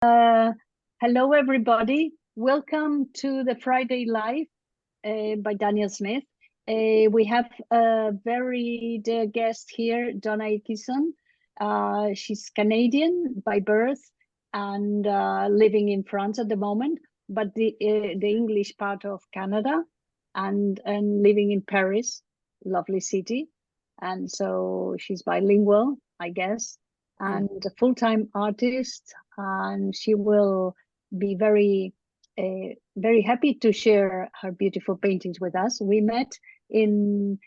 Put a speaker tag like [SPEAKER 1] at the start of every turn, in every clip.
[SPEAKER 1] Hello, everybody. Welcome to the Friday Live by Daniel Smith. We have a very dear guest here, Donna Acheson. She's Canadian by birth and living in France at the moment, but the English part of Canada, and living in Paris, lovely city. And so she's bilingual, I guess, and a full-time artist, and she will be very happy to share her beautiful paintings with us. We met in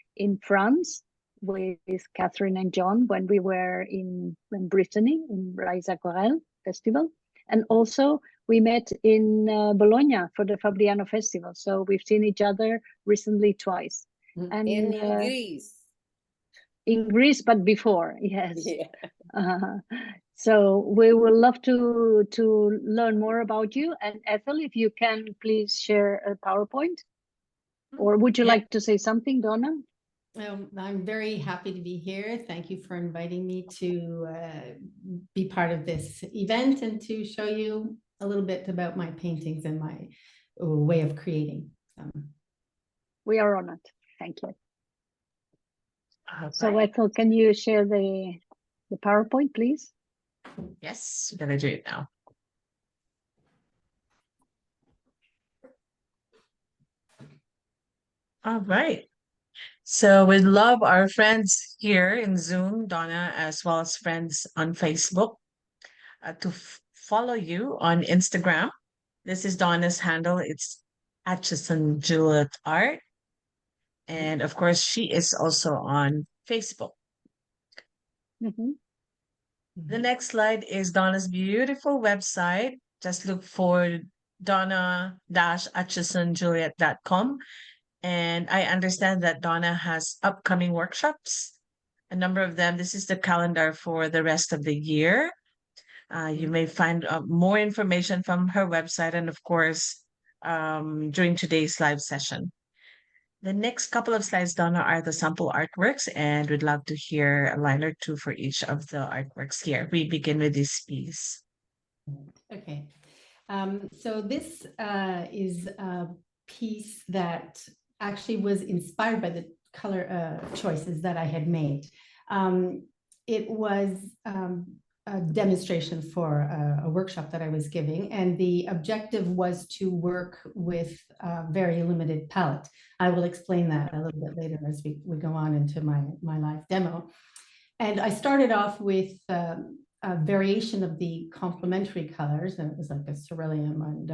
[SPEAKER 1] France with Catherine and John when we were in Brittany in Rise Aquarelle Festival, and also we met in Bologna for the Fabriano Festival. So we've seen each other recently twice. And
[SPEAKER 2] in Greece.
[SPEAKER 1] In Greece, but before, yes.
[SPEAKER 2] Yeah.
[SPEAKER 1] So we would love to learn more about you. And Ethel, if you can please share a PowerPoint, or would you like to say something, Donna?
[SPEAKER 3] I'm very happy to be here. Thank you for inviting me to be part of this event and to show you a little bit about my paintings and my way of creating.
[SPEAKER 1] We are honored. Thank you. So Ethel, can you share the PowerPoint, please?
[SPEAKER 4] Yes, I'm gonna do it now. All right. So we love our friends here in Zoom, Donna, as well as friends on Facebook, to follow you on Instagram. This is Donna's handle. It's Acheson Juillet Art. And of course, she is also on Facebook. The next slide is Donna's beautiful website. Just look for donna-achesonjuliet.com. And I understand that Donna has upcoming workshops, a number of them. This is the calendar for the rest of the year. You may find more information from her website and, of course, during today's live session. The next couple of slides, Donna, are the sample artworks, and we'd love to hear a line or two for each of the artworks here. We begin with this piece.
[SPEAKER 3] Okay. So this is a piece that actually was inspired by the color choices that I had made. It was a demonstration for a workshop that I was giving, and the objective was to work with a very limited palette. I will explain that a little bit later as we go on into my live demo. And I started off with a variation of the complementary colors, and it was like a cerulean and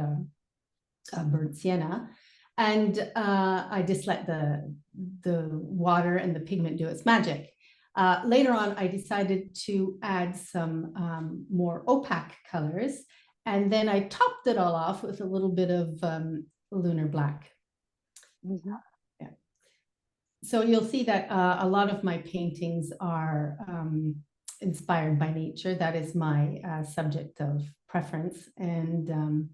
[SPEAKER 3] burnt sienna. And I just let the water and the pigment do its magic. Later on, I decided to add some more opaque colors, and then I topped it all off with a little bit of lunar black. Yeah. So you'll see that a lot of my paintings are inspired by nature. That is my subject of preference, and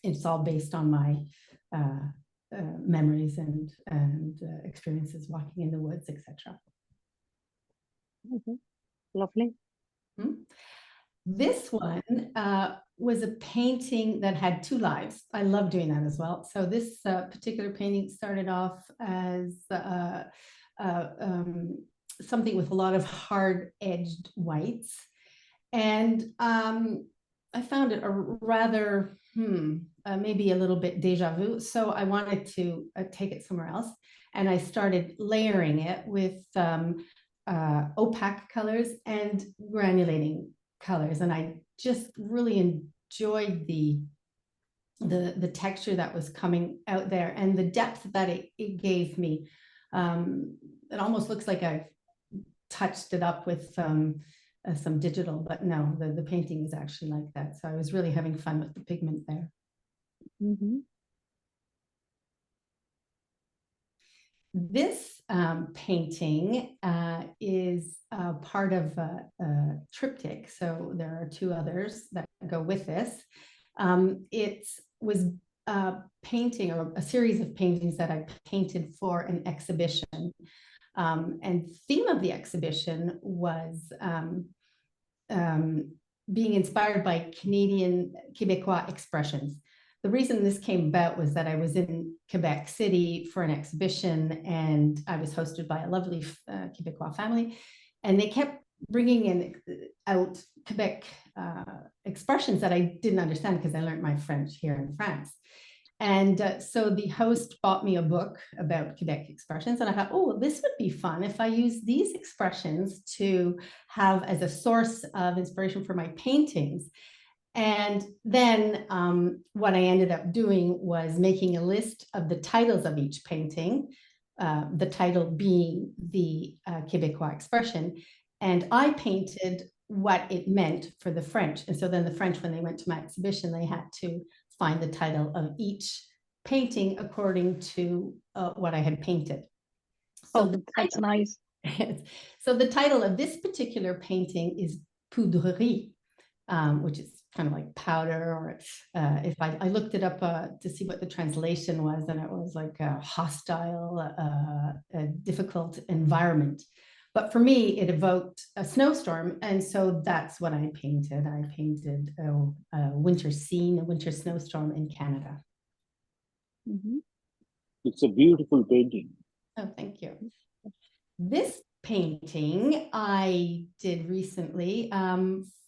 [SPEAKER 3] it's all based on my memories and experiences walking in the woods, etc.
[SPEAKER 1] Lovely.
[SPEAKER 3] This one was a painting that had two lives. I love doing that as well. So this particular painting started off as something with a lot of hard-edged whites. And I found it a rather, maybe a little bit deja vu. So I wanted to take it somewhere else. And I started layering it with opaque colors and granulating colors, and I just really enjoyed the texture that was coming out there and the depth that it gave me. It almost looks like I've touched it up with some digital, but no, the painting is actually like that. So I was really having fun with the pigment there. This painting is part of a triptych, so there are two others that go with this. It was a painting, or a series of paintings that I painted for an exhibition. And the theme of the exhibition was being inspired by Canadian Québécois expressions. The reason this came about was that I was in Quebec City for an exhibition, and I was hosted by a lovely Québécois family, and they kept bringing out Quebec expressions that I didn't understand because I learned my French here in France. And so the host bought me a book about Quebec expressions, and I thought, oh, this would be fun if I use these expressions to have as a source of inspiration for my paintings. And then what I ended up doing was making a list of the titles of each painting, the title being the Québécois expression. And I painted what it meant for the French. And so then the French, when they went to my exhibition, they had to find the title of each painting according to what I had painted. So
[SPEAKER 1] that's nice.
[SPEAKER 3] So the title of this particular painting is Poudrerie, which is kind of like powder, or if I looked it up to see what the translation was, and it was like a hostile, a difficult environment. But for me, it evoked a snowstorm, and so that's what I painted. I painted a winter scene, a winter snowstorm in Canada.
[SPEAKER 1] Mm-hmm.
[SPEAKER 5] It's a beautiful painting.
[SPEAKER 3] Oh, thank you. This painting I did recently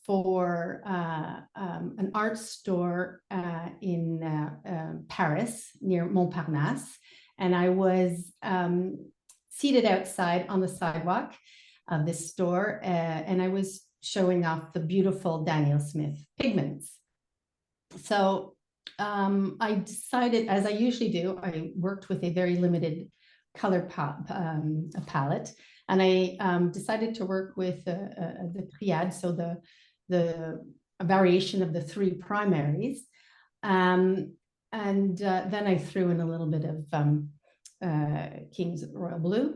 [SPEAKER 3] for an art store in Paris near Montparnasse. And I was seated outside on the sidewalk of this store, and I was showing off the beautiful Daniel Smith pigments. So I decided, as I usually do, I worked with a very limited color palette, and I decided to work with the triade, so the variation of the three primaries, and then I threw in a little bit of King's Royal Blue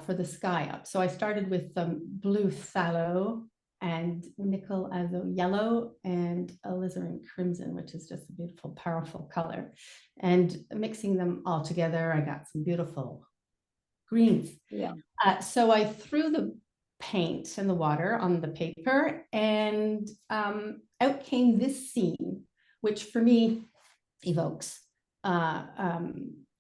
[SPEAKER 3] for the sky up. So I started with blue phthalo and nickel azo yellow and alizarin crimson, which is just a beautiful, powerful color. And mixing them all together, I got some beautiful greens.
[SPEAKER 1] Yeah.
[SPEAKER 3] So I threw the paint and the water on the paper, and out came this scene, which for me evokes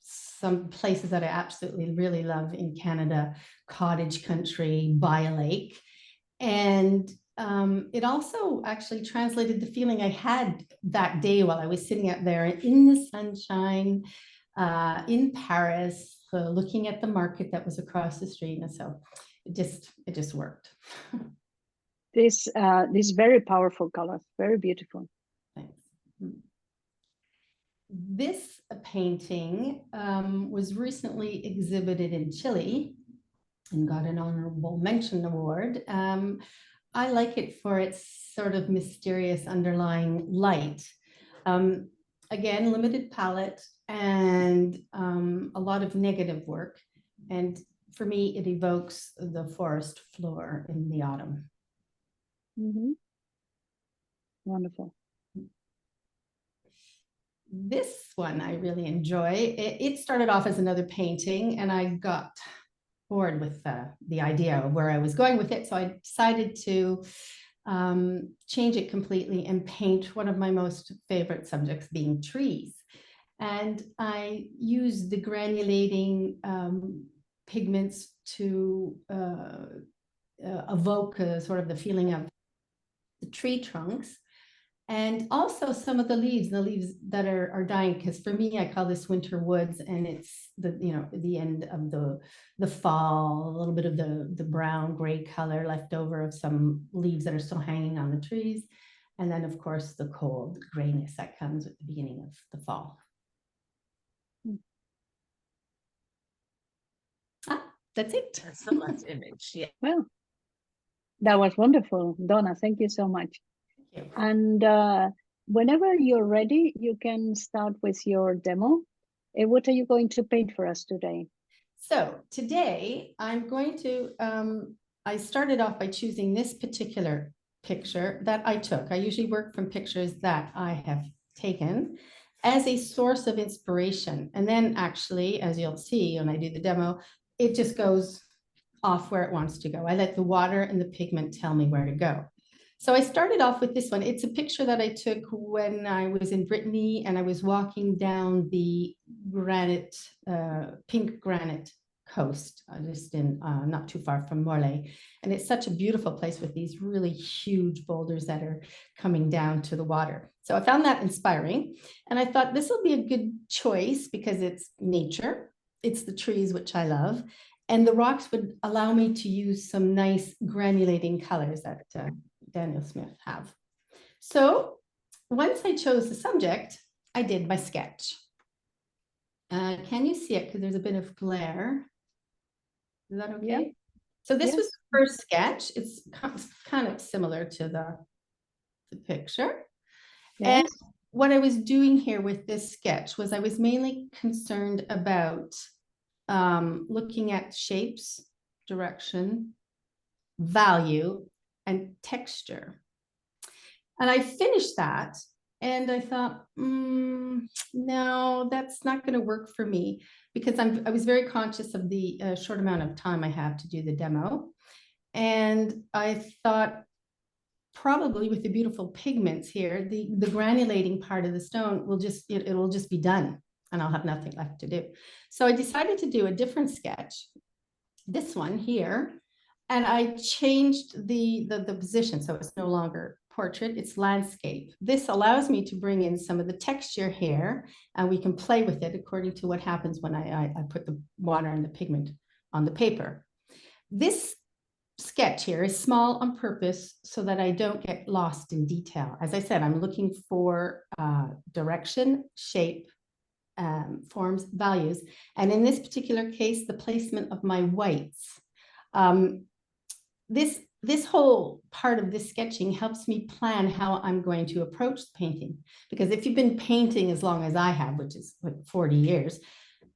[SPEAKER 3] some places that I absolutely really love in Canada: cottage country by a lake. And it also actually translated the feeling I had that day while I was sitting out there in the sunshine in Paris, looking at the market that was across the street. And so it just worked.
[SPEAKER 1] This very powerful color, very beautiful.
[SPEAKER 3] Thanks. This painting was recently exhibited in Chile and got an honorable mention award. I like it for its sort of mysterious underlying light. Again, limited palette and a lot of negative work. And for me, it evokes the forest floor in the autumn.
[SPEAKER 1] Mm-hmm. Wonderful.
[SPEAKER 3] This one I really enjoy. It started off as another painting, and I got bored with the idea of where I was going with it. So I decided to change it completely and paint one of my most favorite subjects, being trees. And I used the granulating pigments to evoke sort of the feeling of the tree trunks, and also some of the leaves that are dying, because for me, I call this winter woods, and it's the end of the fall, a little bit of the brown gray color left over of some leaves that are still hanging on the trees, and then of course the cold grayness that comes at the beginning of the fall. That's it.
[SPEAKER 4] That's the last image. Yeah.
[SPEAKER 1] Well, that was wonderful, Donna. Thank you so much.
[SPEAKER 3] Thank you.
[SPEAKER 1] And whenever you're ready, you can start with your demo. What are you going to paint for us today?
[SPEAKER 3] So today I'm going to, I started off by choosing this particular picture that I took. I usually work from pictures that I have taken as a source of inspiration. And then actually, as you'll see when I do the demo, it just goes off where it wants to go. I let the water and the pigment tell me where to go. So I started off with this one. It's a picture that I took when I was in Brittany and I was walking down the granite, pink granite coast, just in not too far from Morlaix. And it's such a beautiful place with these really huge boulders that are coming down to the water. So I found that inspiring. And I thought this will be a good choice because it's nature. It's the trees, which I love. And the rocks would allow me to use some nice granulating colors that Daniel Smith have. So once I chose the subject, I did my sketch. Can you see it? Because there's a bit of glare. Is that okay?
[SPEAKER 1] Yeah.
[SPEAKER 3] So this
[SPEAKER 1] Yes.
[SPEAKER 3] was the first sketch. It's kind of similar to the picture.
[SPEAKER 1] Yes.
[SPEAKER 3] And what I was doing here with this sketch was I was mainly concerned about looking at shapes, direction, value, and texture. And I finished that and I thought, no, that's not going to work for me because I was very conscious of the short amount of time I have to do the demo. And I thought probably with the beautiful pigments here, the granulating part of the stone will just, it'll just be done and I'll have nothing left to do. So I decided to do a different sketch, this one here, and I changed the position. So it's no longer portrait, it's landscape. This allows me to bring in some of the texture here and we can play with it according to what happens when I put the water and the pigment on the paper. This sketch here is small on purpose so that I don't get lost in detail. As I said, I'm looking for direction, shape, forms, values. And in this particular case, the placement of my whites. This whole part of this sketching helps me plan how I'm going to approach the painting. Because if you've been painting as long as I have, which is like 40 years,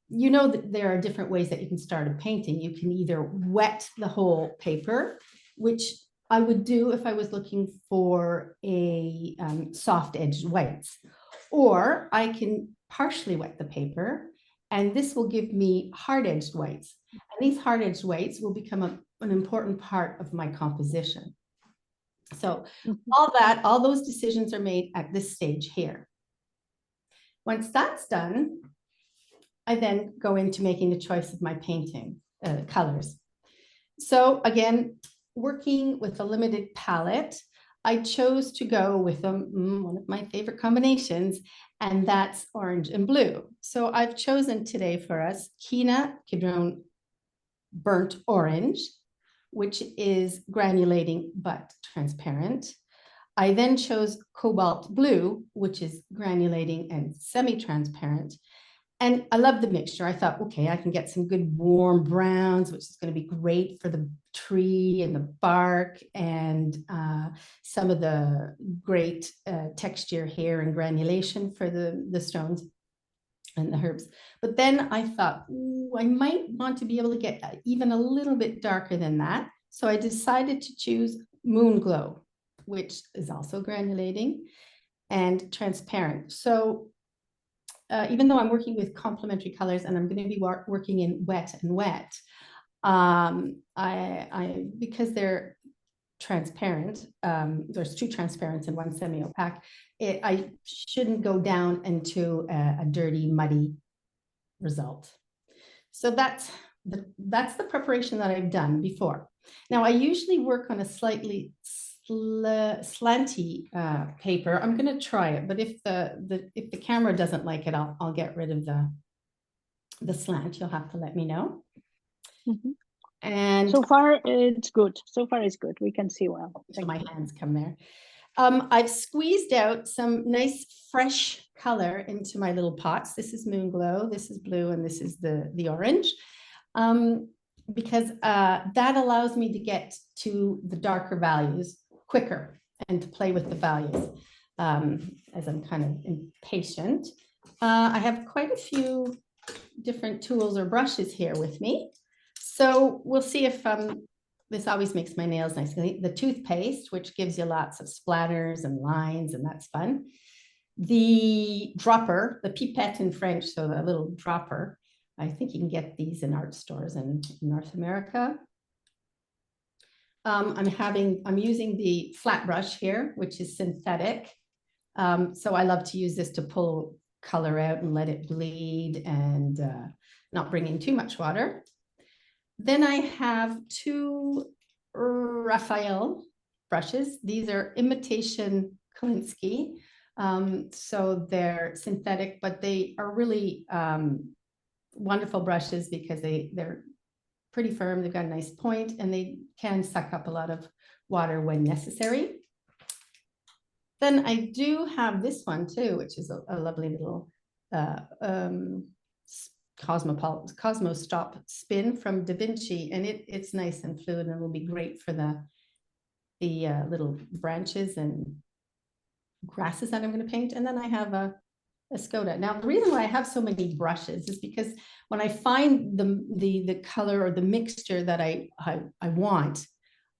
[SPEAKER 3] you know that there are different ways that you can start a painting. You can either wet the whole paper, which I would do if I was looking for a soft edged whites, or I can partially wet the paper and this will give me hard edged whites. And these hard edged whites will become an important part of my composition. So all those decisions are made at this stage here. Once that's done, I then go into making the choice of my painting colors. So again, working with a limited palette, I chose to go with one of my favorite combinations, and that's orange and blue. So I've chosen today for us Quina Kidron Burnt Orange, which is granulating but transparent. I then chose Cobalt Blue, which is granulating and semi-transparent. And I love the mixture. I thought, okay, I can get some good warm browns, which is going to be great for the tree and the bark and some of the great texture here and granulation for the stones and the herbs. But then I thought, I might want to be able to get even a little bit darker than that. So I decided to choose Moon Glow, which is also granulating and transparent. So even though I'm working with complementary colors and I'm going to be working in wet and wet, because they're transparent, there's two transparents and one semi-opaque, I shouldn't go down into a dirty, muddy result. So that's the preparation that I've done before. Now, I usually work on a slightly slanty paper. I'm going to try it, but if the camera doesn't like it, I'll get rid of the slant. You'll have to let me know.
[SPEAKER 1] Mm-hmm.
[SPEAKER 3] And
[SPEAKER 1] so far it's good. So far it's good. We can see well.
[SPEAKER 3] My hands come there. I've squeezed out some nice fresh color into my little pots. This is Moon Glow, this is blue, and this is the orange. Because that allows me to get to the darker values quicker and to play with the values as I'm kind of impatient. I have quite a few different tools or brushes here with me. So we'll see if this always makes my nails nice. The toothpaste, which gives you lots of splatters and lines, and that's fun. The dropper, the pipette in French, so the little dropper. I think you can get these in art stores in North America. I'm using the flat brush here, which is synthetic. So I love to use this to pull color out and let it bleed and not bring in too much water. Then I have two Raphael brushes. These are imitation Kolinsky. So they're synthetic, but they are really wonderful brushes because they're pretty firm. They've got a nice point and they can suck up a lot of water when necessary. Then I do have this one too, which is a lovely little Cosmo Stop spin from Da Vinci, and it's nice and fluid and it'll be great for the little branches and grasses that I'm going to paint. And then I have a Skoda. Now, the reason why I have so many brushes is because when I find the color or the mixture that I want,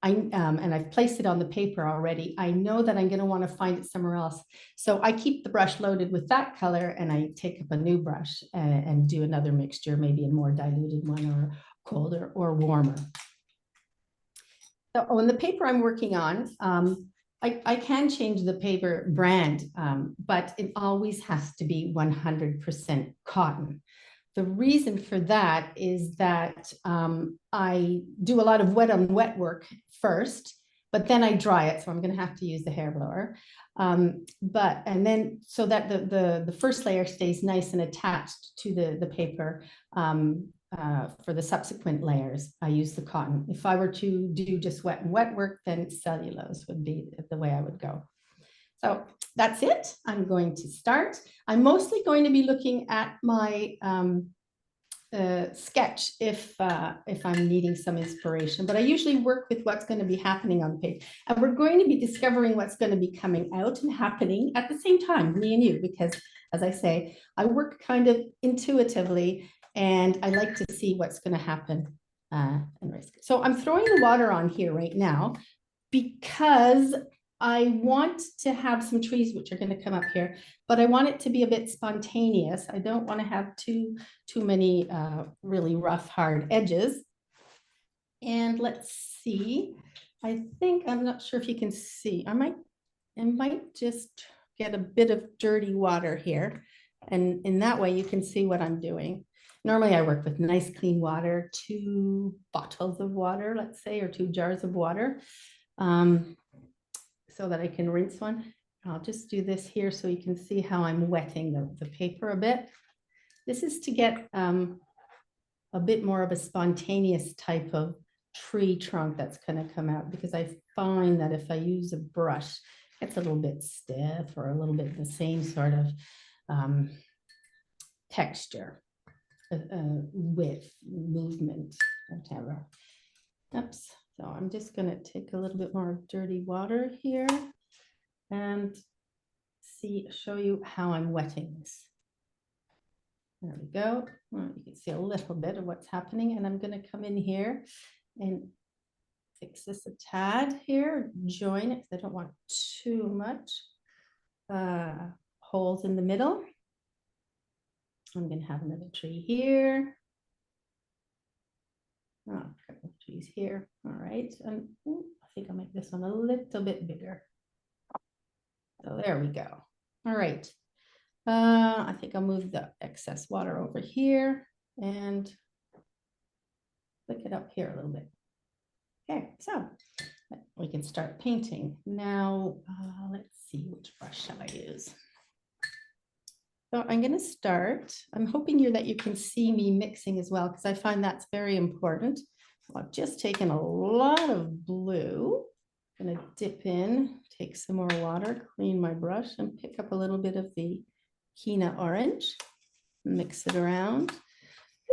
[SPEAKER 3] and I've placed it on the paper already, I know that I'm going to want to find it somewhere else. So I keep the brush loaded with that color and I take up a new brush and do another mixture, maybe a more diluted one or colder or warmer. So on the paper I'm working on, I can change the paper brand, but it always has to be 100% cotton. The reason for that is that I do a lot of wet on wet work first, but then I dry it. So I'm going to have to use the hair blower. And then so that the first layer stays nice and attached to the paper. For the subsequent layers, I use the cotton. If I were to do just wet and wet work, then cellulose would be the way I would go. So that's it. I'm going to start. I'm mostly going to be looking at my sketch if I'm needing some inspiration, but I usually work with what's going to be happening on the page. And we're going to be discovering what's going to be coming out and happening at the same time, me and you, because as I say, I work kind of intuitively and I like to see what's going to happen. So I'm throwing the water on here right now because I want to have some trees which are going to come up here, but I want it to be a bit spontaneous. I don't want to have too many really rough, hard edges. And let's see. I'm not sure if you can see. I might just get a bit of dirty water here, and in that way you can see what I'm doing. Normally I work with nice clean water, 2 bottles of water, let's say, or 2 jars of water, so that I can rinse one. I'll just do this here so you can see how I'm wetting the paper a bit. This is to get a bit more of a spontaneous type of tree trunk that's going to come out, because I find that if I use a brush, it's a little bit stiff or a little bit the same sort of texture. With movement, whatever. Oops. So I'm just going to take a little bit more dirty water here and show you how I'm wetting this. There we go. Well, you can see a little bit of what's happening, and I'm going to come in here and fix this a tad here, join it because I don't want too much holes in the middle. I'm going to have another tree here. Oh, a couple of trees here. All right. And I think I'll make this one a little bit bigger. So there we go. All right. I think I'll move the excess water over here and flick it up here a little bit. Okay, so we can start painting. Now, let's see, which brush shall I use? So I'm going to start. I'm hoping that you can see me mixing as well, because I find that's very important. So I've just taken a lot of blue. I'm going to dip in, take some more water, clean my brush, and pick up a little bit of the Kina orange. Mix it around.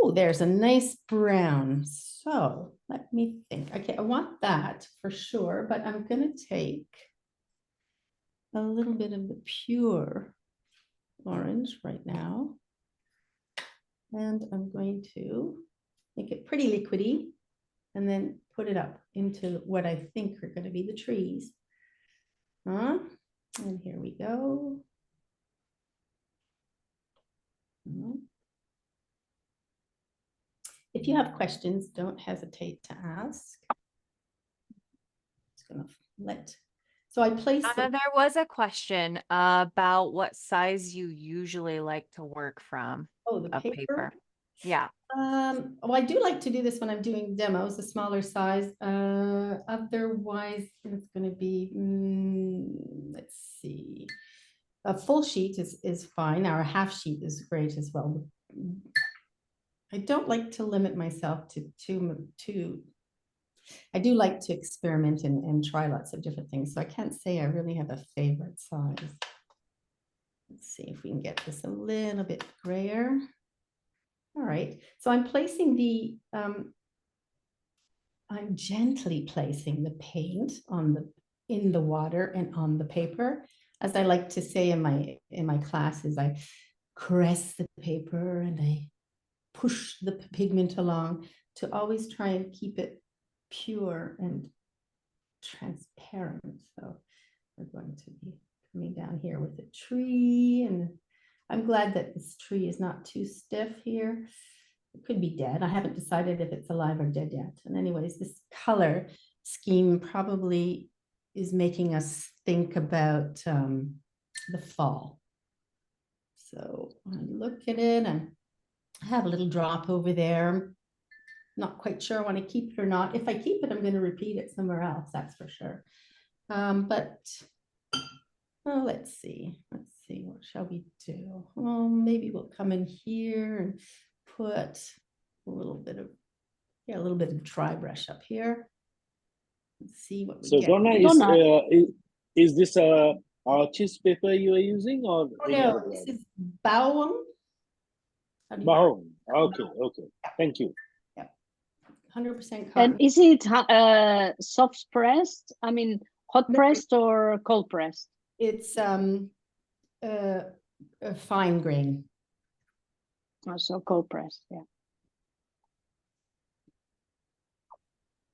[SPEAKER 3] Oh, there's a nice brown. So let me think. Okay, I want that for sure, but I'm going to take a little bit of the pure orange right now, and I'm going to make it pretty liquidy and then put it up into what I think are going to be the trees. And here we go. If you have questions, don't hesitate to ask. just gonna let, so I placed
[SPEAKER 6] Donna,
[SPEAKER 3] the,
[SPEAKER 6] there was a question about what size you usually like to work from
[SPEAKER 3] oh, the
[SPEAKER 6] of
[SPEAKER 3] paper.
[SPEAKER 6] paper. Yeah.
[SPEAKER 3] Well, I do like to do this when I'm doing demos, a smaller size. Otherwise, it's going to be, let's see, a full sheet is fine. Or a half sheet is great as well. I don't like to limit myself to too. I do like to experiment and try lots of different things. So I can't say I really have a favorite size. Let's see if we can get this a little bit grayer. All right, so I'm placing the, I'm gently placing the paint in the water and on the paper. As I like to say in my classes, I caress the paper and I push the pigment along to always try and keep it pure and transparent. So we're going to be coming down here with a tree, and I'm glad that this tree is not too stiff here. It could be dead. I haven't decided if it's alive or dead yet. And anyways, this color scheme probably is making us think about the fall. So I look at it and I have a little drop over there. Not quite sure I want to keep it or not. If I keep it, I'm going to repeat it somewhere else, that's for sure. But oh, let's see. Let's see. What shall we do? Well, maybe we'll come in here and put a little bit of dry brush up here. Let's see what we
[SPEAKER 5] So
[SPEAKER 3] get.
[SPEAKER 5] Donna, is this a artist paper you are using or
[SPEAKER 3] Oh,
[SPEAKER 5] any
[SPEAKER 3] no,
[SPEAKER 5] other
[SPEAKER 3] this
[SPEAKER 5] brand?
[SPEAKER 3] is Bauum.
[SPEAKER 5] Mahon. Okay, okay. Thank you.
[SPEAKER 3] 100%
[SPEAKER 1] And
[SPEAKER 3] cotton.
[SPEAKER 1] is it soft pressed? I mean, hot
[SPEAKER 3] No.
[SPEAKER 1] pressed or cold pressed?
[SPEAKER 3] It's a fine grain.
[SPEAKER 1] Also cold pressed, yeah.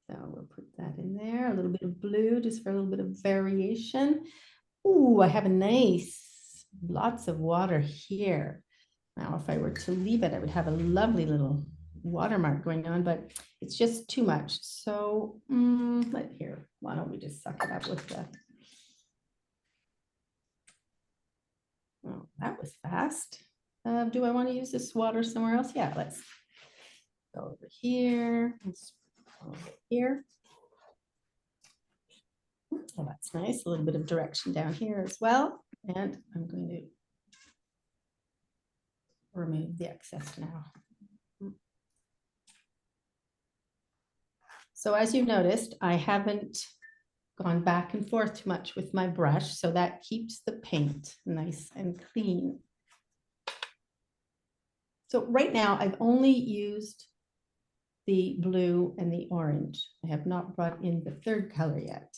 [SPEAKER 3] So we'll put that in there, a little bit of blue, just for a little bit of variation. Ooh, I have a nice, lots of water here. Now, if I were to leave it, I would have a lovely little watermark going on, but it's just too much. So why don't we just suck it up with the, oh, that was fast. Do I want to use this water somewhere else? Yeah, let's go over here. Let's go over here. Oh, that's nice. A little bit of direction down here as well. And I'm going to remove the excess now. So as you noticed, I haven't gone back and forth too much with my brush, so that keeps the paint nice and clean. So right now I've only used the blue and the orange. I have not brought in the third color yet.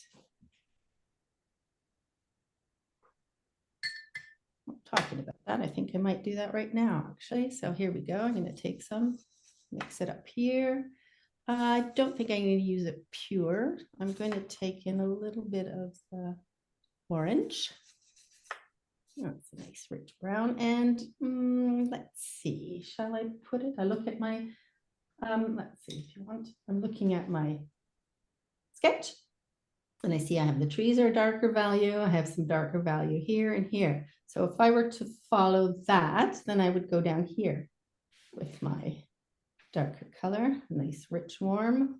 [SPEAKER 3] I'm talking about that. I think I might do that right now, actually. So here we go. I'm going to take some, mix it up here. I don't think I'm going to use it pure. I'm going to take in a little bit of the orange. That's a nice rich brown. And let's see, shall I put it? I look at my, let's see if you want. I'm looking at my sketch and I see I have the trees are a darker value. I have some darker value here and here. So if I were to follow that, then I would go down here with my darker color, nice rich warm.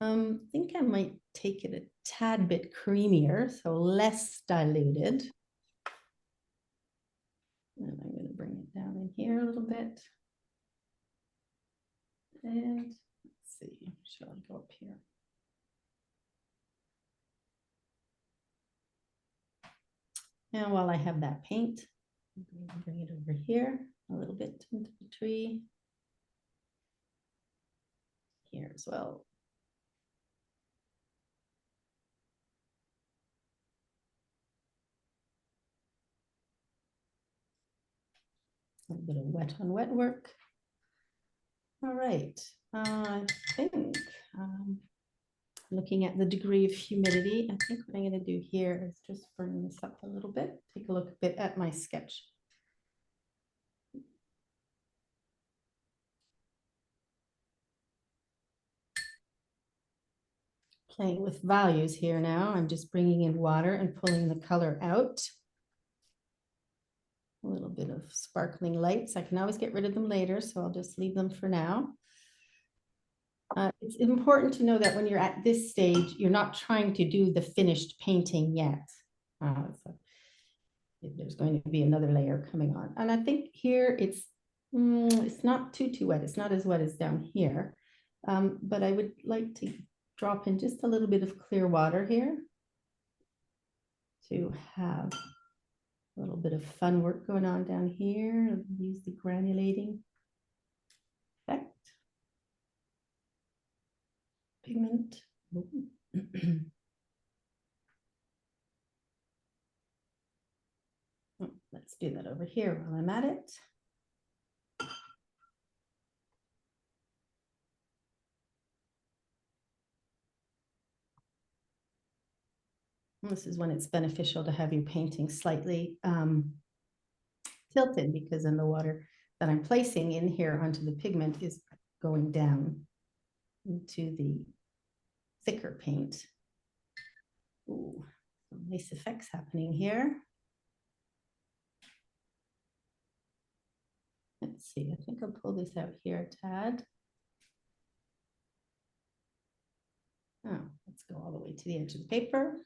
[SPEAKER 3] I think I might take it a tad bit creamier, so less diluted. And I'm going to bring it down in here a little bit. And let's see, shall I go up here? Now, while I have that paint, I'm going to bring it over here a little bit into the tree. Here as well. A little bit of wet on wet work. All right, I think looking at the degree of humidity, I think what I'm going to do here is just bring this up a little bit, take a look a bit at my sketch. playing with values here now. I'm just bringing in water and pulling the color out. A little bit of sparkling lights. I can always get rid of them later, so I'll just leave them for now. It's important to know that when you're at this stage, you're not trying to do the finished painting yet. So there's going to be another layer coming on. And I think here it's not too wet. It's not as wet as down here. But I would like to drop in just a little bit of clear water here to have a little bit of fun work going on down here. Use the granulating effect. Pigment. Oh, let's do that over here while I'm at it. This is when it's beneficial to have your painting slightly tilted, because then the water that I'm placing in here onto the pigment is going down into the thicker paint. Ooh, some nice effects happening here. Let's see, I think I'll pull this out here a tad. Oh, let's go all the way to the edge of the paper.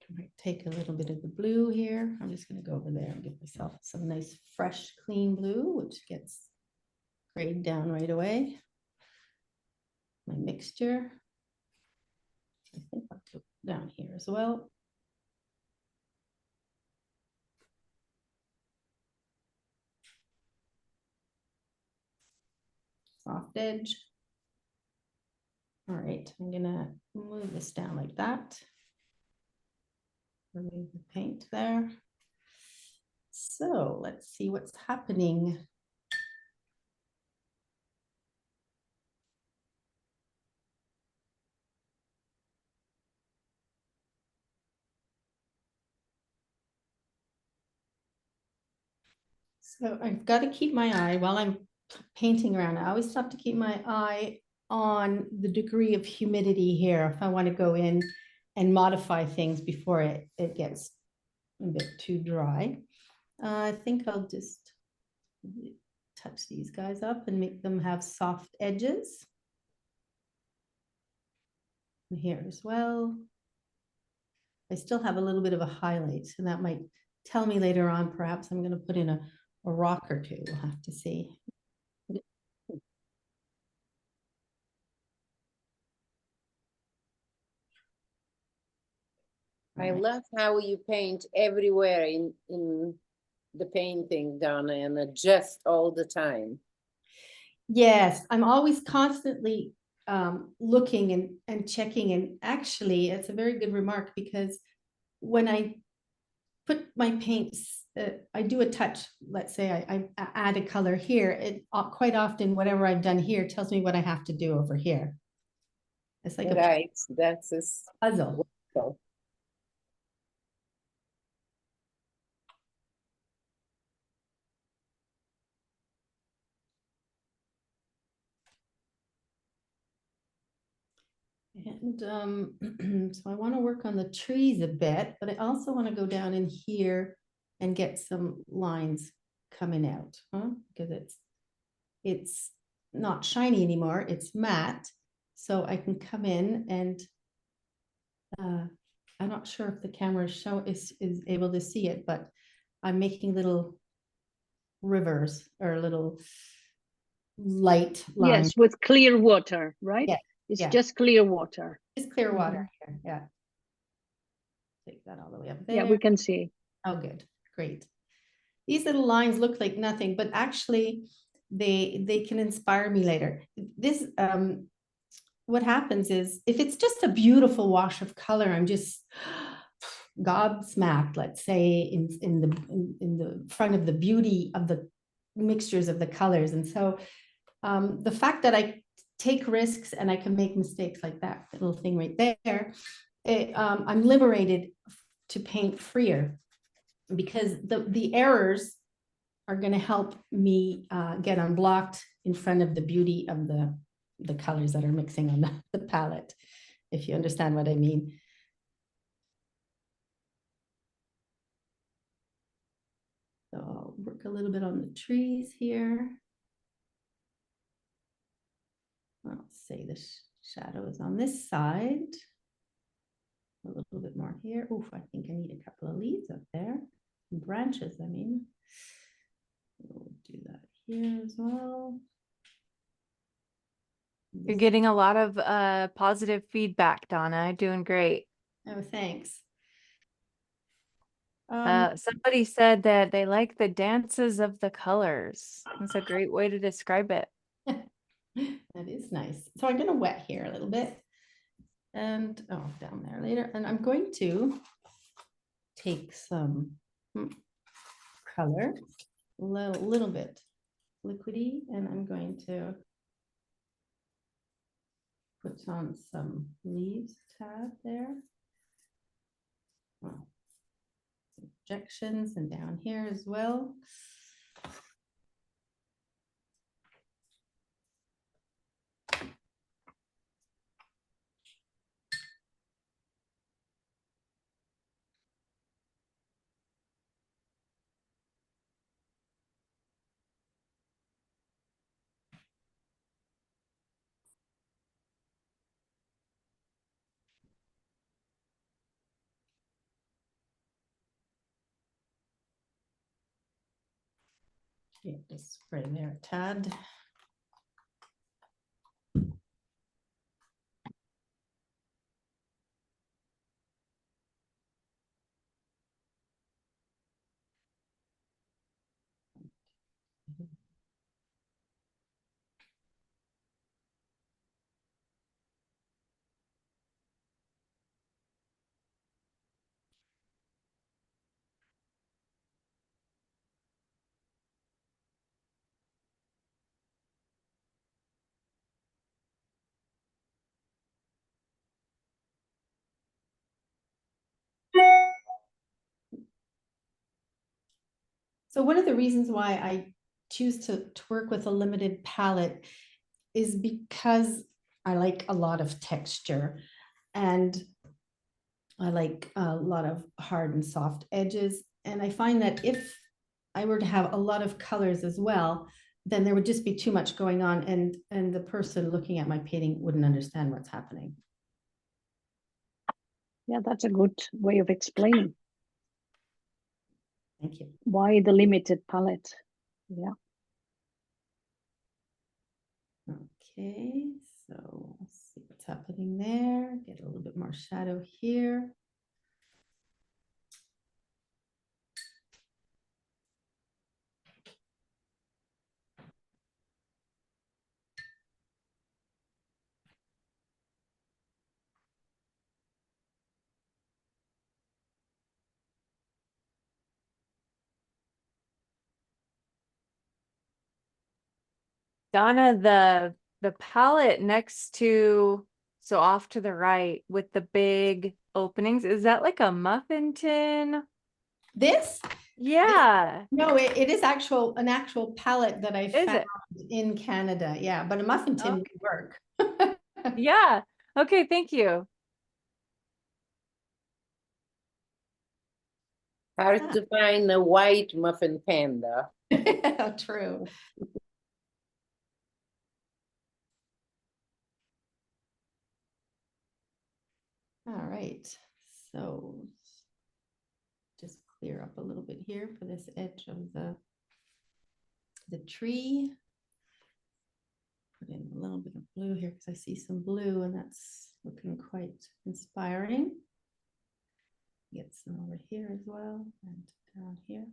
[SPEAKER 3] I might take a little bit of the blue here. I'm just going to go over there and give myself some nice, fresh, clean blue, which gets grayed down right away. My mixture. I think I'll put it down here as well. Soft edge. All right, I'm gonna move this down like that. Remove the paint there. So let's see what's happening. So I've got to keep my eye while I'm painting around. I always have to keep my eye on the degree of humidity here if I want to go in and modify things before it gets a bit too dry. I think I'll just touch these guys up and make them have soft edges. And here as well. I still have a little bit of a highlight, and that might tell me later on, perhaps I'm going to put in a rock or two. We'll have to see.
[SPEAKER 2] I love how you paint everywhere in the painting, Donna, and adjust all the time.
[SPEAKER 3] Yes, I'm always constantly looking and checking. And actually, it's a very good remark, because when I put my paints, I do a touch, let's say I add a color here, it quite often, whatever I've done here tells me what I have to do over here. It's like
[SPEAKER 2] Right, that's a
[SPEAKER 3] puzzle.
[SPEAKER 2] wonderful.
[SPEAKER 3] And so I want to work on the trees a bit, but I also want to go down in here and get some lines coming out, because it's not shiny anymore, it's matte. So I can come in and I'm not sure if the camera is able to see it, but I'm making little rivers or little light lines.
[SPEAKER 1] Yes, with clear water, right?
[SPEAKER 3] Yeah.
[SPEAKER 1] It's
[SPEAKER 3] Yeah.
[SPEAKER 1] just clear water.
[SPEAKER 3] Just clear water here. Yeah. Take that all the way up there.
[SPEAKER 1] Yeah, we can see.
[SPEAKER 3] Oh, good. Great. These little lines look like nothing, but actually they can inspire me later. This what happens is, if it's just a beautiful wash of color, I'm just gobsmacked, let's say, in the front of the beauty of the mixtures of the colors. And so the fact that I take risks and I can make mistakes like that little thing right there, I'm liberated to paint freer, because the errors are going to help me get unblocked in front of the beauty of the colors that are mixing on the palette, if you understand what I mean. So I'll work a little bit on the trees here. I'll say the shadow is on this side. A little bit more here. Oof, I think I need a couple of leaves up there. Branches, I mean. We'll do that here as well.
[SPEAKER 6] You're getting a lot of positive feedback, Donna. Doing great.
[SPEAKER 3] Oh, thanks.
[SPEAKER 6] Somebody said that they like the dances of the colors. That's a great way to describe it.
[SPEAKER 3] That is nice. So I'm going to wet here a little bit and down there later. And I'm going to take some color, little bit liquidy, and I'm going to put on some leaves tab there. Well, projections and down here as well. Yeah, just spray there a tad. So one of the reasons why I choose to work with a limited palette is because I like a lot of texture and I like a lot of hard and soft edges. And I find that if I were to have a lot of colors as well, then there would just be too much going on and the person looking at my painting wouldn't understand what's happening.
[SPEAKER 1] Yeah, that's a good way of explaining
[SPEAKER 3] Thank you.
[SPEAKER 1] why the limited palette. Yeah.
[SPEAKER 3] Okay, so let's see what's happening there. Get a little bit more shadow here.
[SPEAKER 6] Donna, the palette next to, so off to the right with the big openings, is that like a muffin tin?
[SPEAKER 3] This?
[SPEAKER 6] Yeah.
[SPEAKER 3] No, it is an actual palette that I
[SPEAKER 6] Is
[SPEAKER 3] found
[SPEAKER 6] it?
[SPEAKER 3] in Canada. Yeah, but a muffin tin would work.
[SPEAKER 6] Yeah. Okay, thank you.
[SPEAKER 2] Hard to find a white muffin panda.
[SPEAKER 3] True. All right, so just clear up a little bit here for this edge of the tree. Put in a little bit of blue here because I see some blue and that's looking quite inspiring. Get some over here as well and down here.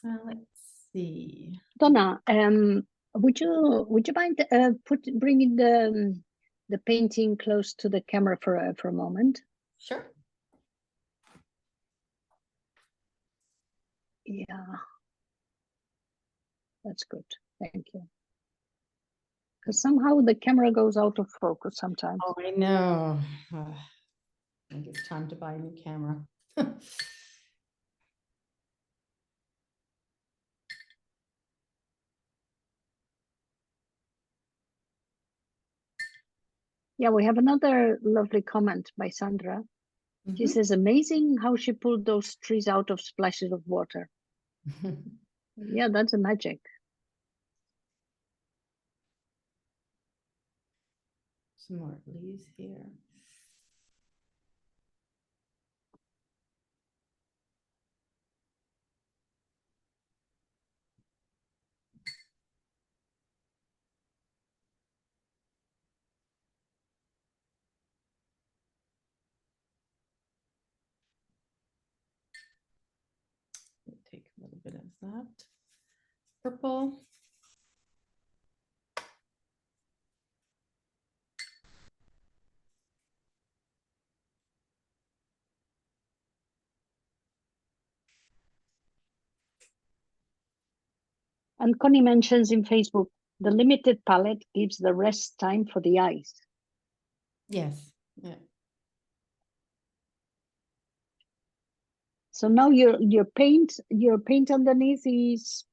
[SPEAKER 3] Let's see.
[SPEAKER 1] Donna, would you mind bringing the painting close to the camera for a moment?
[SPEAKER 3] Sure.
[SPEAKER 1] Yeah, that's good. Thank you. Because somehow the camera goes out of focus sometimes.
[SPEAKER 3] Oh, I know. I think it's time to buy a new camera.
[SPEAKER 1] Yeah, we have another lovely comment by Sandra. She
[SPEAKER 3] Mhm.
[SPEAKER 1] says, amazing how she pulled those trees out of splashes of water. Yeah, that's a magic.
[SPEAKER 3] Some more leaves here. Take a little bit of that purple.
[SPEAKER 1] And Connie mentions in Facebook, the limited palette gives the rest time for the eyes.
[SPEAKER 3] Yes. Yeah.
[SPEAKER 1] So now your paint underneath is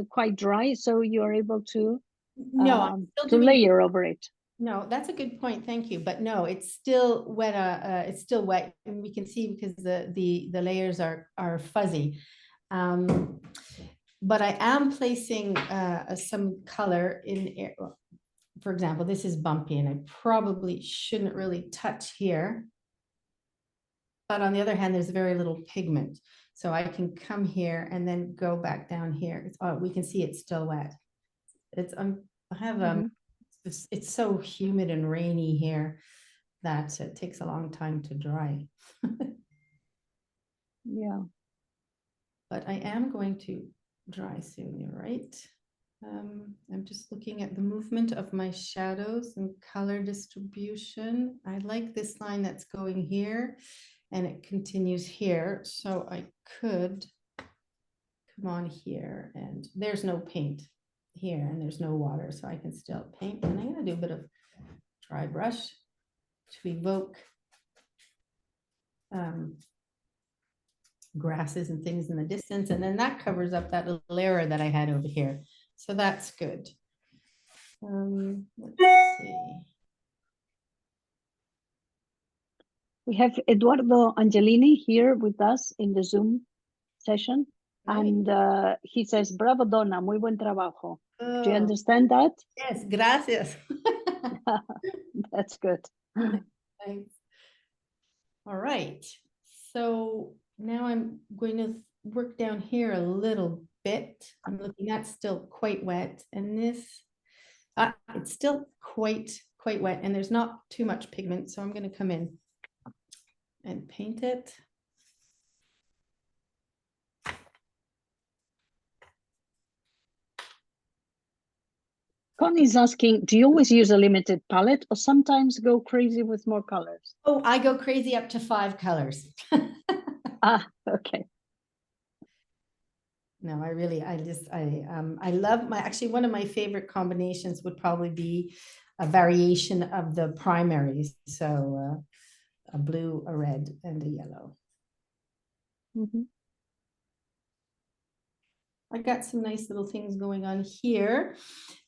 [SPEAKER 1] quite dry, so you're able to
[SPEAKER 3] No, I'm still doing
[SPEAKER 1] layer over it.
[SPEAKER 3] No, that's a good point. Thank you. But no, it's still wet. It's still wet, and we can see because the layers are fuzzy. But I am placing some color in. For example, this is bumpy, and I probably shouldn't really touch here. But on the other hand, there's very little pigment, so I can come here and then go back down here. We can see it's still wet. I have it's so humid and rainy here that it takes a long time to dry.
[SPEAKER 1] Yeah.
[SPEAKER 3] But I am going to dry soon, you're right. I'm just looking at the movement of my shadows and color distribution. I like this line that's going here and it continues here. So I could come on here, and there's no paint here and there's no water, so I can still paint. And I'm going to do a bit of dry brush to evoke grasses and things in the distance, and then that covers up that little error that I had over here, so that's good. Let's see.
[SPEAKER 1] We have Eduardo Angelini here with us in the Zoom session,
[SPEAKER 3] Right.
[SPEAKER 1] and he says, "Bravo, Donna, muy buen trabajo." Do you
[SPEAKER 3] Oh,
[SPEAKER 1] understand that?
[SPEAKER 3] yes, gracias.
[SPEAKER 1] That's good.
[SPEAKER 3] Thanks. All right, so now I'm going to work down here a little bit. I'm looking, that's still quite wet, and this, it's still quite wet, and there's not too much pigment, so I'm going to come in and paint it.
[SPEAKER 1] Connie's asking, do you always use a limited palette or sometimes go crazy with more colors?
[SPEAKER 3] Oh, I go crazy up to 5 colors.
[SPEAKER 1] Okay.
[SPEAKER 3] No, I love actually one of my favorite combinations would probably be a variation of the primaries. So a blue, a red, and a yellow.
[SPEAKER 1] Mm-hmm.
[SPEAKER 3] I got some nice little things going on here.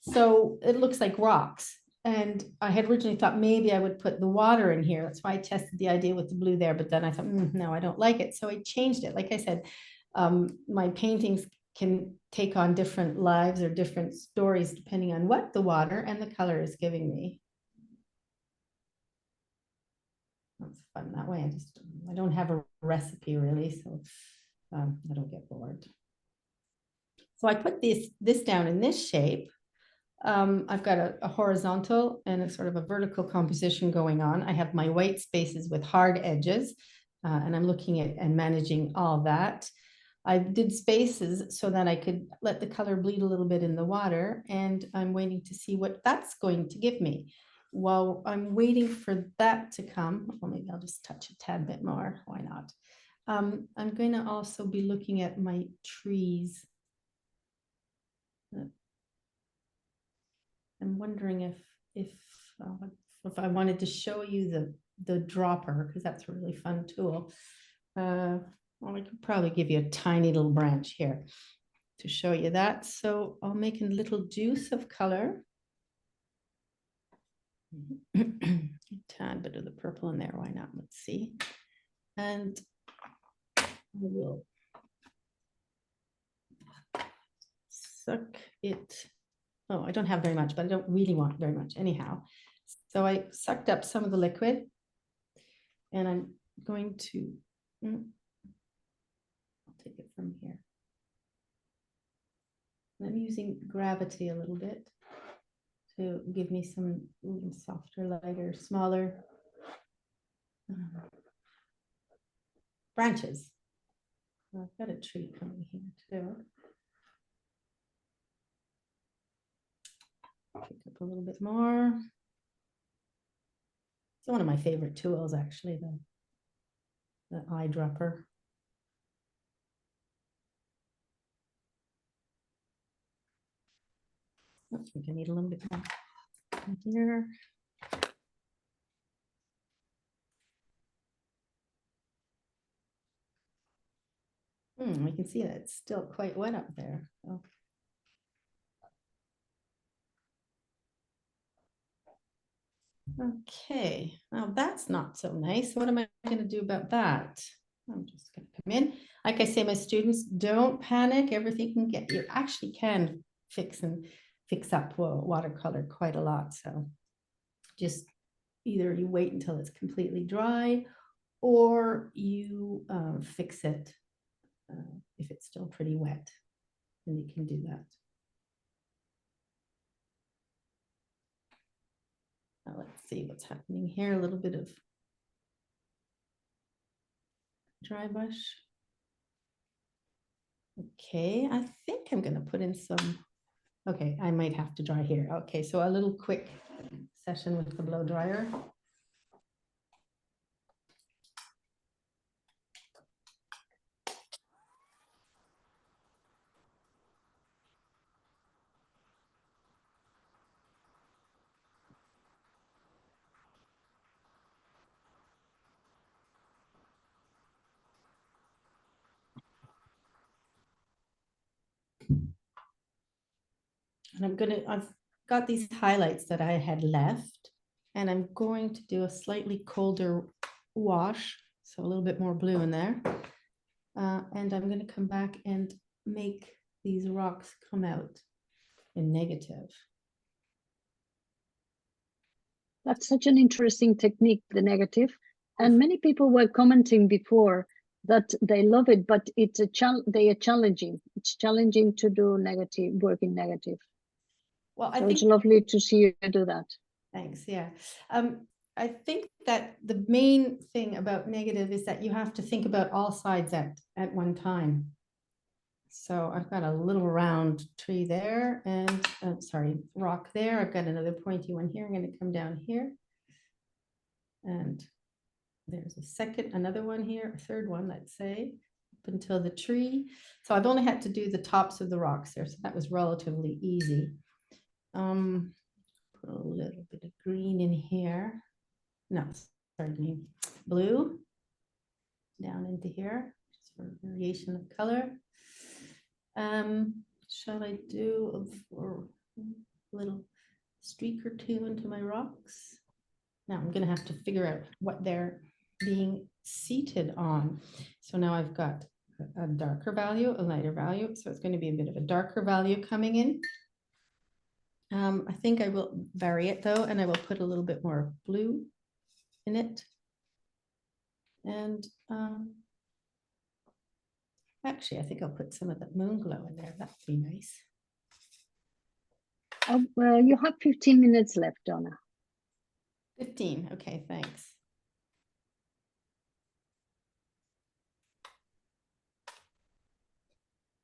[SPEAKER 3] So it looks like rocks. And I had originally thought maybe I would put the water in here. That's why I tested the idea with the blue there. But then I thought, no, I don't like it. So I changed it. Like I said, my paintings can take on different lives or different stories depending on what the water and the color is giving me. That's fun that way. I don't have a recipe really, so I don't get bored. So I put this down in this shape. I've got a horizontal and a sort of a vertical composition going on. I have my white spaces with hard edges, and I'm looking at and managing all that. I did spaces so that I could let the color bleed a little bit in the water, and I'm waiting to see what that's going to give me. While I'm waiting for that to come, well, maybe I'll just touch a tad bit more. Why not? I'm going to also be looking at my trees. I'm wondering if I wanted to show you the dropper, because that's a really fun tool. Well, I could probably give you a tiny little branch here to show you that. So I'll make a little juice of color. A tad bit of the purple in there, why not? Let's see. And I will suck it. Oh, I don't have very much, but I don't really want very much anyhow. So I sucked up some of the liquid, and I'm going to, I'll take it from here. I'm using gravity a little bit to give me some even softer, lighter, smaller branches. I've got a tree coming here too. Pick up a little bit more. It's one of my favorite tools, actually, the eyedropper. I think I need a little bit more here. I can see that it's still quite wet up there. So. Okay, now that's not so nice. What am I going to do about that? I'm just going to come in. Like I say, my students, don't panic. Everything can get, you actually can fix up watercolor quite a lot. So just either you wait until it's completely dry, or you fix it if it's still pretty wet, then you can do that. Now let's see what's happening here. A little bit of dry brush. Okay, I think I'm going to put in some. Okay, I might have to dry here. Okay, so a little quick session with the blow dryer. And I've got these highlights that I had left, and I'm going to do a slightly colder wash, so a little bit more blue in there. And I'm going to come back and make these rocks come out in negative.
[SPEAKER 1] That's such an interesting technique, the negative. And many people were commenting before that they love it, but it's they are challenging. It's challenging to do negative, work in negative.
[SPEAKER 3] Well,
[SPEAKER 1] so it's lovely to see you do that.
[SPEAKER 3] Thanks. Yeah. I think that the main thing about negative is that you have to think about all sides at one time. So I've got a little round tree there, and sorry, rock there. I've got another pointy one here. I'm going to come down here. And there's another one here, a third one, let's say, up until the tree. So I've only had to do the tops of the rocks there. So that was relatively easy. Put a little bit of green in here. No, sorry, blue down into here, just for variation of color. Shall I do a little streak or two into my rocks? Now I'm going to have to figure out what they're being seated on. So now I've got a darker value, a lighter value. So it's going to be a bit of a darker value coming in. I think I will vary it though, and I will put a little bit more blue in it. And actually, I think I'll put some of that moon glow in there. That would be nice.
[SPEAKER 1] Well, you have 15 minutes left, Donna.
[SPEAKER 3] 15. Okay, thanks.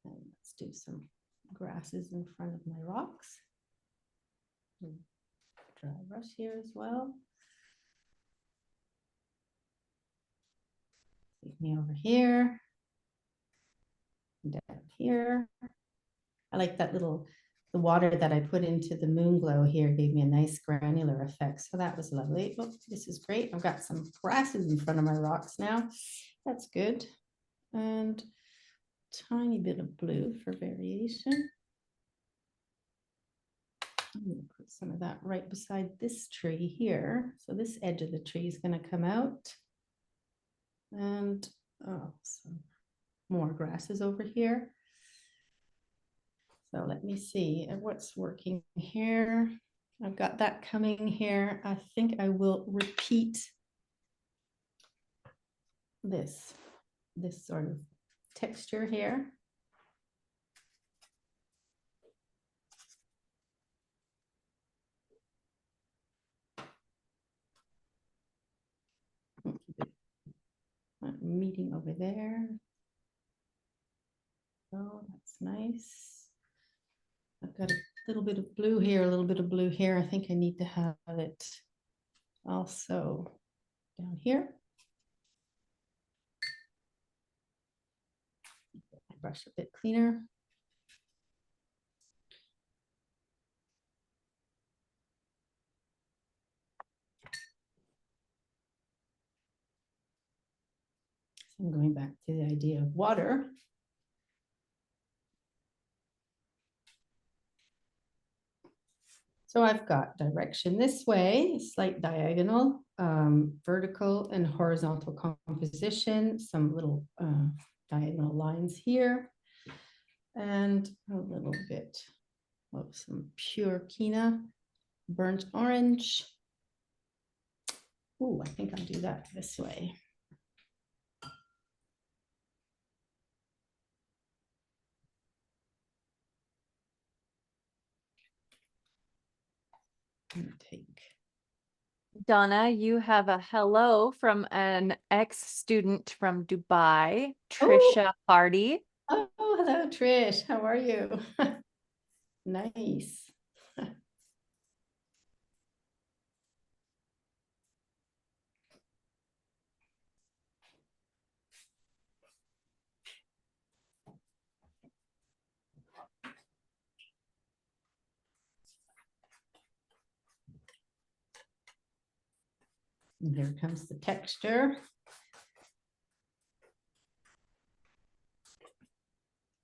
[SPEAKER 3] And let's do some grasses in front of my rocks. Dry brush here as well. Take me over here. Down here. I like that little the water that I put into the moon glow here gave me a nice granular effect. So that was lovely. Oh, this is great. I've got some grasses in front of my rocks now. That's good. And tiny bit of blue for variation. I'm going to put some of that right beside this tree here. So this edge of the tree is going to come out. And oh, some more grasses over here. So let me see what's working here. I've got that coming here. I think I will repeat this sort of texture here. Meeting over there. Oh, that's nice. I've got a little bit of blue here, a little bit of blue here. I think I need to have it also down here. I brush a bit cleaner. So I'm going back to the idea of water. So I've got direction this way, slight diagonal, vertical and horizontal composition, some little diagonal lines here, and a little bit of some pure quina, burnt orange. Oh, I think I'll do that this way. Take.
[SPEAKER 6] Donna, you have a hello from an ex-student from Dubai,
[SPEAKER 3] Oh.
[SPEAKER 6] Trisha Hardy.
[SPEAKER 3] Oh, hello, Trish. How are you? Nice. And here comes the texture.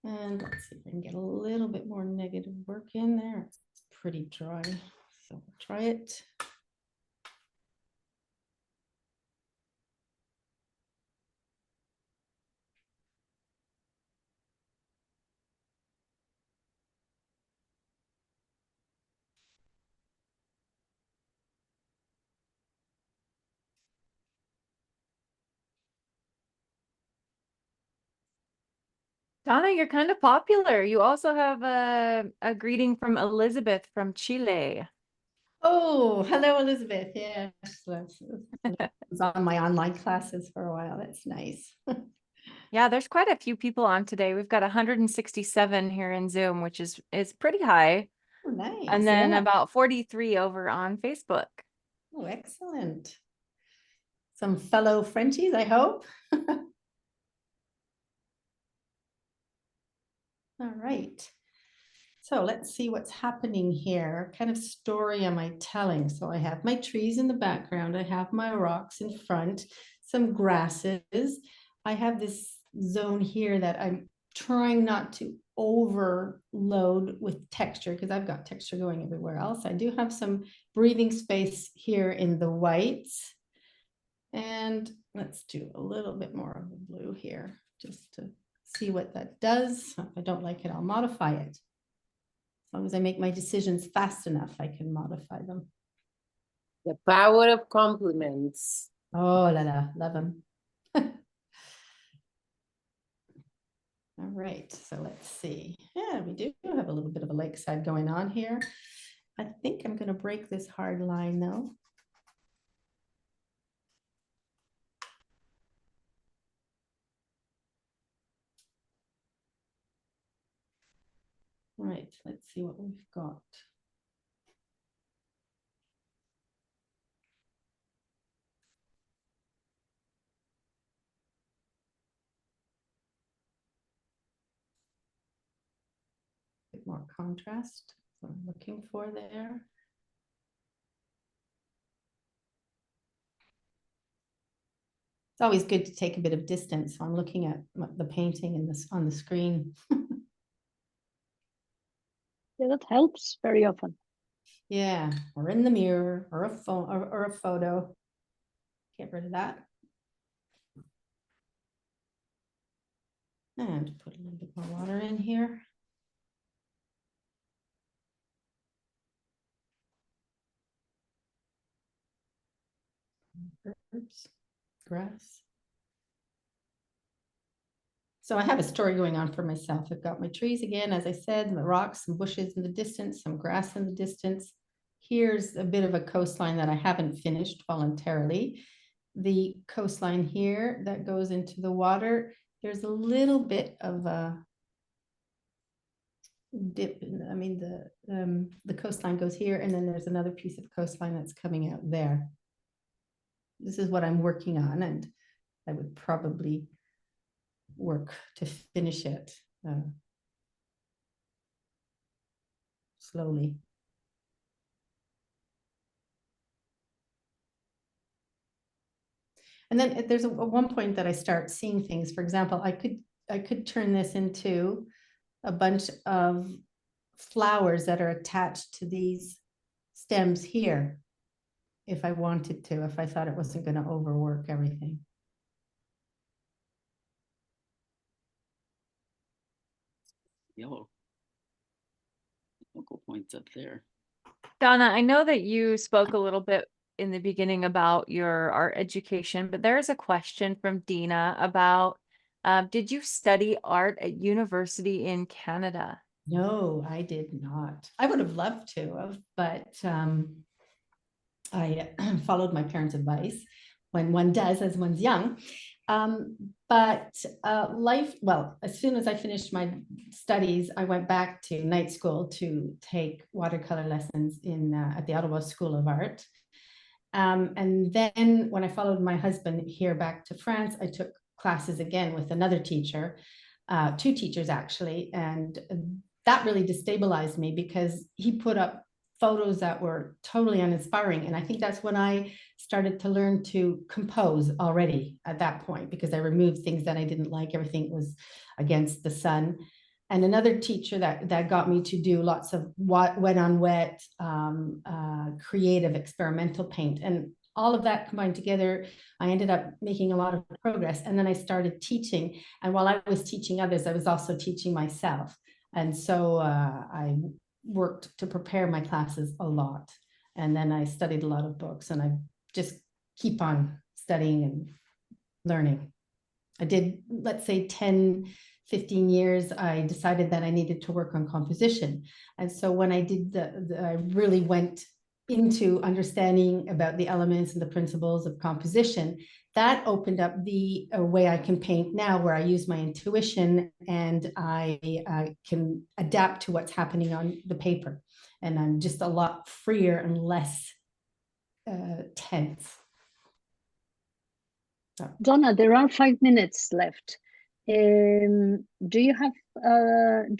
[SPEAKER 3] And let's see if I can get a little bit more negative work in there. It's pretty dry, so we'll try it.
[SPEAKER 6] Donna, you're kind of popular. You also have a greeting from Elizabeth from Chile.
[SPEAKER 3] Oh, hello, Elizabeth. Yes, that's was on my online classes for a while. That's nice.
[SPEAKER 6] Yeah, there's quite a few people on today. We've got 167 here in Zoom, which is pretty high.
[SPEAKER 3] Oh, nice.
[SPEAKER 6] And then
[SPEAKER 3] Yeah.
[SPEAKER 6] about 43 over on Facebook.
[SPEAKER 3] Oh, excellent. Some fellow Frenchies, I hope. All right. So let's see what's happening here. What kind of story am I telling? So I have my trees in the background. I have my rocks in front, some grasses. I have this zone here that I'm trying not to overload with texture because I've got texture going everywhere else. I do have some breathing space here in the whites. And let's do a little bit more of the blue here just to see what that does. If I don't like it, I'll modify it. As long as I make my decisions fast enough, I can modify them.
[SPEAKER 2] The power of compliments.
[SPEAKER 3] Oh, la la, love them. All right, so let's see. Yeah, we do have a little bit of a lakeside going on here. I think I'm going to break this hard line though. Right, let's see what we've got. more contrast. That's what I'm looking for there. It's always good to take a bit of distance. So I'm looking at the painting and this on the screen.
[SPEAKER 1] Yeah, that helps very often.
[SPEAKER 3] Yeah, or in the mirror, or a phone, or a photo. Get rid of that. And put a little bit more water in here. Herbs, grass. So I have a story going on for myself. I've got my trees again, as I said, the rocks, some bushes in the distance, some grass in the distance. Here's a bit of a coastline that I haven't finished voluntarily. The coastline here that goes into the water, there's a little bit of a dip. I mean, the coastline goes here, and then there's another piece of coastline that's coming out there. This is what I'm working on, and I would probably work to finish it slowly. And then there's one point that I start seeing things. For example, I could turn this into a bunch of flowers that are attached to these stems here, if I wanted to, if I thought it wasn't going to overwork everything.
[SPEAKER 7] Yellow. Focal points up there.
[SPEAKER 6] Donna, I know that you spoke a little bit in the beginning about your art education, but there's a question from Dina about, did you study art at university in Canada?
[SPEAKER 3] No, I did not. I would have loved to have, but I followed my parents' advice when one does as one's young. But life, well, as soon as I finished my studies, I went back to night school to take watercolor lessons in at the Ottawa School of Art. And then when I followed my husband here back to France, I took classes again with another teacher, two teachers actually, and that really destabilized me because he put up photos that were totally uninspiring. And I think that's when I started to learn to compose already at that point, because I removed things that I didn't like. Everything was against the sun. And another teacher that got me to do lots of wet on wet, creative experimental paint. And all of that combined together, I ended up making a lot of progress. And then I started teaching. And while I was teaching others, I was also teaching myself. And so I worked to prepare my classes a lot. And then I studied a lot of books, and I just keep on studying and learning. I did, let's say 10, 15 years, I decided that I needed to work on composition. And so when I did I really went into understanding about the elements and the principles of composition. That opened up the way I can paint now, where I use my intuition and I can adapt to what's happening on the paper. And I'm just a lot freer and less tense. So.
[SPEAKER 1] Donna, there are 5 minutes left. Do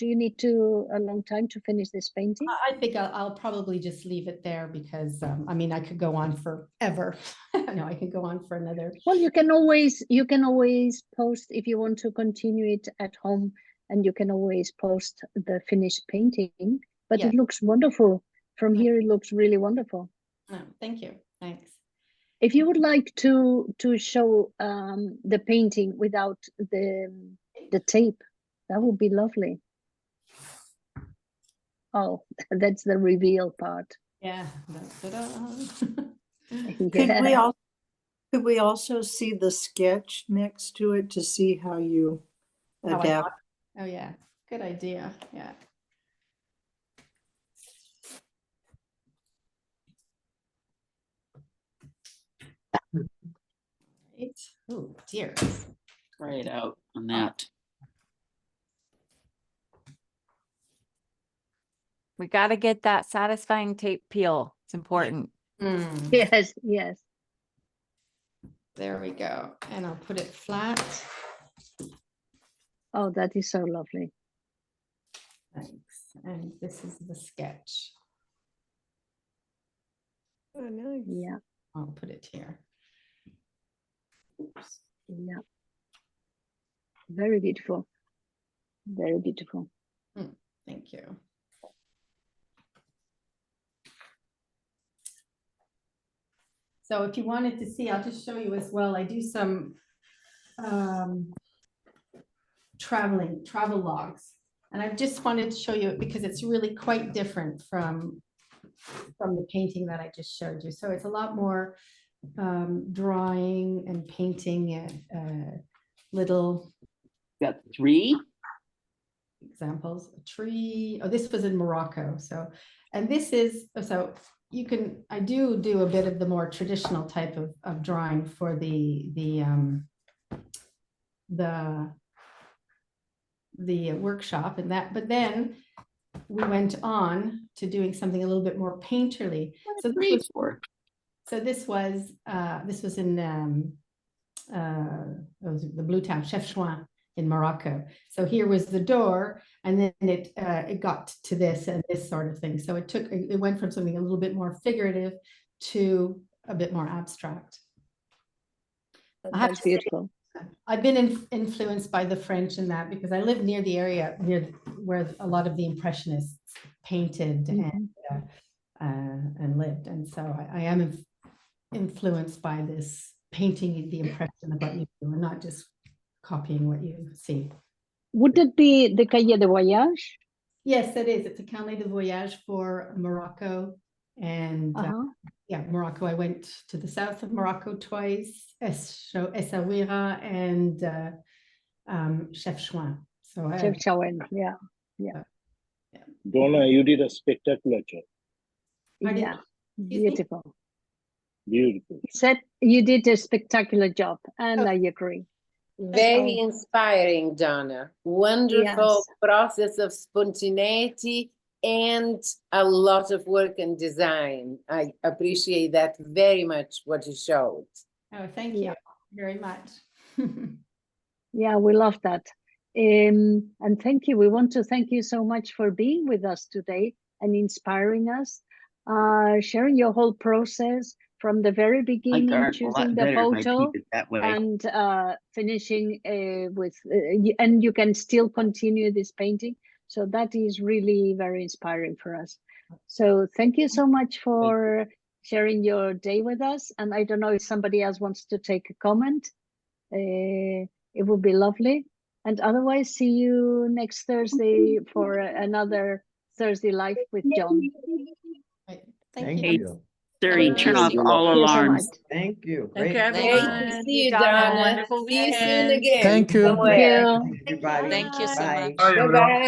[SPEAKER 1] you need a long time to finish this painting?
[SPEAKER 3] I think I'll probably just leave it there because I mean, I could go on forever. No, I could go on for another.
[SPEAKER 1] Well, you can always post if you want to continue it at home, and you can always post the finished painting. But it looks wonderful from here. It looks really wonderful.
[SPEAKER 3] Oh, thank you. Thanks.
[SPEAKER 1] If you would like to show the painting without the tape, that would be lovely. Oh, that's the reveal part.
[SPEAKER 3] Yeah.
[SPEAKER 1] Yeah.
[SPEAKER 8] Could we also see the sketch next to it to see how you adapt?
[SPEAKER 3] Oh yeah, good idea. Yeah. Right. Oh dear.
[SPEAKER 7] Try it out on that.
[SPEAKER 6] We got to get that satisfying tape peel. It's important.
[SPEAKER 3] Mm.
[SPEAKER 1] Yes, yes.
[SPEAKER 3] There we go. And I'll put it flat.
[SPEAKER 1] Oh, that is so lovely.
[SPEAKER 3] Thanks. And this is the sketch.
[SPEAKER 8] Oh, nice.
[SPEAKER 1] Yeah,
[SPEAKER 3] I'll put it here.
[SPEAKER 1] yeah. Very beautiful. Very beautiful.
[SPEAKER 3] Thank you. So if you wanted to see, I'll just show you as well. I do some travel logs. And I just wanted to show you it because it's really quite different from the painting that I just showed you. So it's a lot more drawing and painting little
[SPEAKER 7] Got 3.
[SPEAKER 3] examples. A tree. Oh, this was in Morocco. So, and this is, so you can, I do a bit of the more traditional type of drawing for the workshop and that, but then we went on to doing something a little bit more painterly. So this was in it was the Blue Town, Chefchaouen in Morocco. So here was the door, and then it got to this and this sort of thing. So it went from something a little bit more figurative to a bit more abstract.
[SPEAKER 1] That's beautiful.
[SPEAKER 3] I've been influenced by the French in that because I live near the area where a lot of the Impressionists painted and lived, and so I am influenced by this painting the impression of what you do and not just copying what you see.
[SPEAKER 1] Would it be the Cahiers de Voyage?
[SPEAKER 3] Yes, it is. It's a Carnet de Voyage for Morocco. And yeah, Morocco. I went to the south of Morocco twice, Essaouira and Chefchaouen. So
[SPEAKER 1] Chefchaouen, yeah.
[SPEAKER 5] Donna, you did a spectacular job.
[SPEAKER 1] Yeah, beautiful.
[SPEAKER 5] Beautiful.
[SPEAKER 1] Said you did a spectacular job, and I agree.
[SPEAKER 2] Very inspiring, Donna. Wonderful process of spontaneity and a lot of work and design. I appreciate that very much, what you showed.
[SPEAKER 3] Oh, thank you very much.
[SPEAKER 1] Yeah, we love that. And thank you. We want to thank you so much for being with us today and inspiring us, sharing your whole process from the very beginning, choosing the photo and finishing with, and you can still continue this painting. So that is really very inspiring for us. So thank you so much for sharing your day with us. And I don't know if somebody else wants to take a comment. It would be lovely. And otherwise, see you next Thursday for another Thursday Live with John.
[SPEAKER 3] Thank you.
[SPEAKER 7] Siri, turn off all alarms.
[SPEAKER 8] Thank you.
[SPEAKER 6] Thank you,
[SPEAKER 2] Great
[SPEAKER 6] everyone.
[SPEAKER 2] to see you, Donna.
[SPEAKER 6] Wonderful
[SPEAKER 2] See you soon
[SPEAKER 6] weekend.
[SPEAKER 2] again.
[SPEAKER 8] Thank you.
[SPEAKER 2] somewhere.
[SPEAKER 8] Everybody.
[SPEAKER 6] Thank you so
[SPEAKER 8] Bye.
[SPEAKER 6] much.
[SPEAKER 2] Bye-bye.